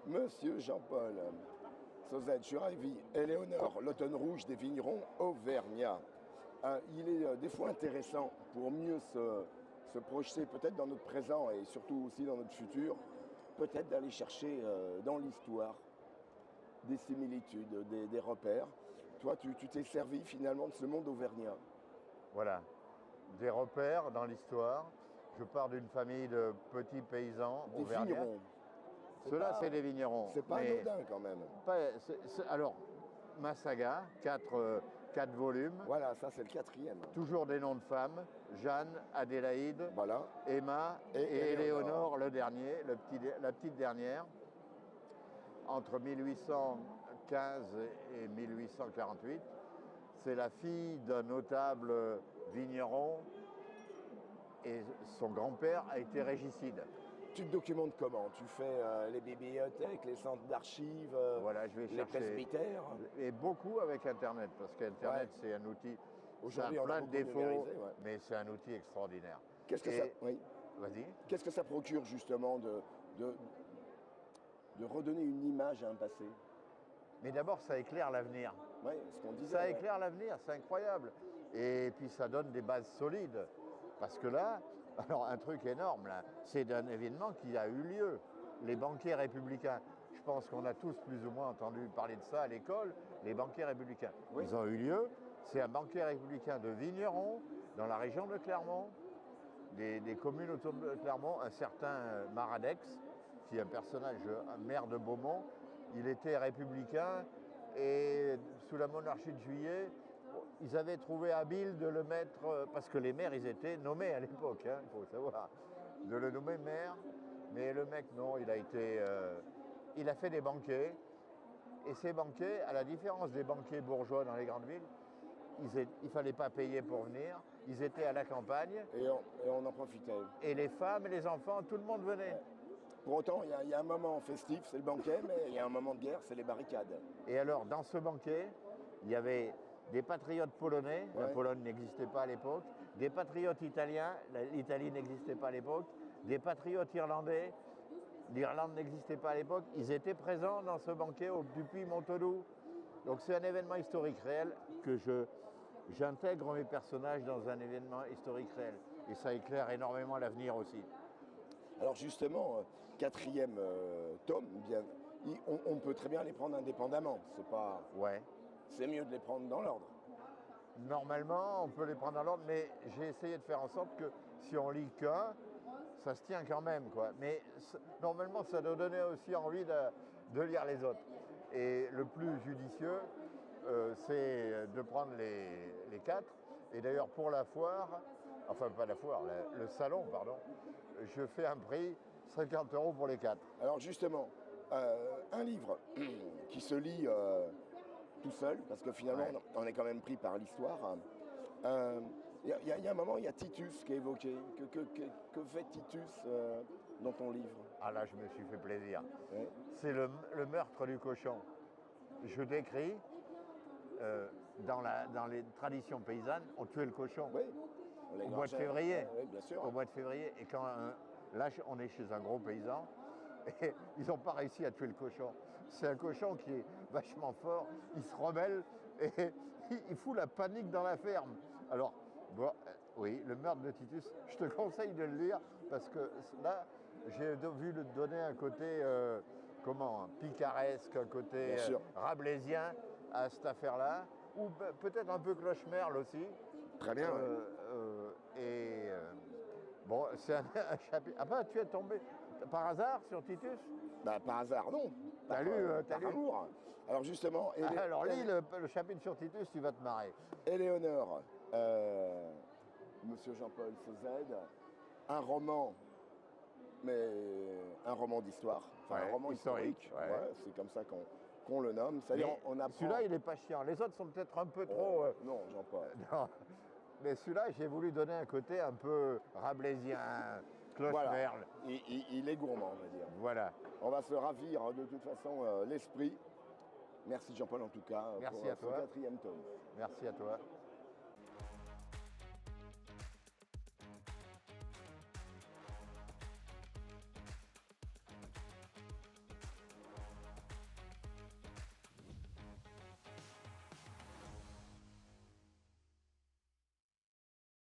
Monsieur Jean-Paul Sauzet, je suis ravi. Éléonore, l'automne rouge des vignerons auvergnats. Il est des fois intéressant pour mieux se projeter peut-être dans notre présent et surtout aussi dans notre futur, peut-être d'aller chercher dans l'histoire des similitudes, des repères. Toi, tu t'es servi finalement de ce monde auvergnat. Voilà, des repères dans l'histoire. Je pars d'une famille de petits paysans Des auvergnats. vignerons. Ceux-là, c'est des vignerons. C'est pas mais anodin quand même. alors, ma saga, 4 volumes. Voilà, ça c'est le 4e. Toujours des noms de femmes. Jeanne, Adélaïde, Voilà. Emma et Éléonore, le dernier, la petite dernière. Entre 1815 et 1848. C'est la fille d'un notable vigneron et son grand-père a été régicide. Tu te documentes comment? Tu fais les bibliothèques, les centres d'archives, voilà, je vais les presbytères? Et beaucoup avec Internet, parce qu'Internet, c'est un outil, aujourd'hui, ça a on a plein de beaucoup défauts, numérisé, mais c'est un outil extraordinaire. Qu'est-ce que ça... Oui. Vas-y. Qu'est-ce que ça procure justement de redonner une image à un passé? Mais d'abord, ça éclaire l'avenir. Oui, ce qu'on disait. Ça éclaire l'avenir, c'est incroyable. Et puis ça donne des bases solides. Parce que là, alors un truc énorme, là, c'est un événement qui a eu lieu. Les banquiers républicains, je pense qu'on a tous plus ou moins entendu parler de ça à l'école, les banquiers républicains. Oui. Ils ont eu lieu. C'est un banquier républicain de Vigneron, dans la région de Clermont, des communes autour de Clermont, un certain Maradex, qui est un personnage, un maire de Beaumont. Il était républicain et sous la monarchie de Juillet, ils avaient trouvé habile de le mettre, parce que les maires, ils étaient nommés à l'époque, il faut savoir, de le nommer maire. Mais le mec, non, il a fait des banquets. Et ces banquets, à la différence des banquets bourgeois dans les grandes villes, il ne fallait pas payer pour venir. Ils étaient à la campagne. Et on en profitait. Et les femmes et les enfants, tout le monde venait. Ouais. Pour autant, il y a un moment festif, c'est le banquet, mais il y a un moment de guerre, c'est les barricades. Et alors, dans ce banquet, il y avait des patriotes polonais, la Pologne n'existait pas à l'époque, des patriotes italiens, l'Italie n'existait pas à l'époque, des patriotes irlandais, l'Irlande n'existait pas à l'époque, ils étaient présents dans ce banquet du Puy Montaudoux. Donc c'est un événement historique réel que j'intègre mes personnages dans un événement historique réel. Et ça éclaire énormément l'avenir aussi. Alors justement, 4e tome, bien, on peut très bien les prendre indépendamment. C'est pas. Ouais. C'est mieux de les prendre dans l'ordre. Normalement, on peut les prendre dans l'ordre, mais j'ai essayé de faire en sorte que si on lit qu'un, ça se tient quand même, quoi. Mais normalement, ça doit donner aussi envie de lire les autres. Et le plus judicieux, c'est de prendre les 4. Et d'ailleurs, pour la foire, enfin pas la foire, le salon, pardon, je fais un prix 50 € pour les 4. Alors justement, un livre qui se lit tout seul, parce que finalement on est quand même pris par l'histoire. Il y a un moment, il y a Titus qui est évoqué. Que fait Titus dans ton livre? Ah là, je me suis fait plaisir. Ouais. C'est le meurtre du cochon. Je décris, dans les traditions paysannes, on tuait le cochon. Oui. Au mois de février. Oui, bien sûr. Au mois de février. Et quand là, on est chez un gros paysan, et ils n'ont pas réussi à tuer le cochon. C'est un cochon qui est vachement fort, il se rebelle et il fout la panique dans la ferme. Alors, bon, oui, le meurtre de Titus, je te conseille de le lire parce que là, j'ai vu le donner un côté, picaresque, un côté rabelaisien à cette affaire-là, ou peut-être un peu Clochemerle aussi. Très bien. Bon, c'est un chapitre. Ah ben, tu es tombé par hasard sur Titus? Bah, par hasard, non. T'as lu amour. Alors justement... alors lis le chapitre sur Titus, tu vas te marrer. Éléonore, Monsieur Jean-Paul Sauzet, un roman, mais un roman d'histoire, un roman historique. Ouais, c'est comme ça qu'on le nomme. Celui-là, il n'est pas chiant. Les autres sont peut-être un peu trop... Non, Jean-Paul. Mais celui-là, j'ai voulu donner un côté un peu rabelaisien, Clochemerle. Voilà. Il est gourmand, on va dire. Voilà. On va se ravir de toute façon l'esprit. Merci Jean-Paul en tout cas. Merci à toi. Pour ce 4e tome. Merci à toi.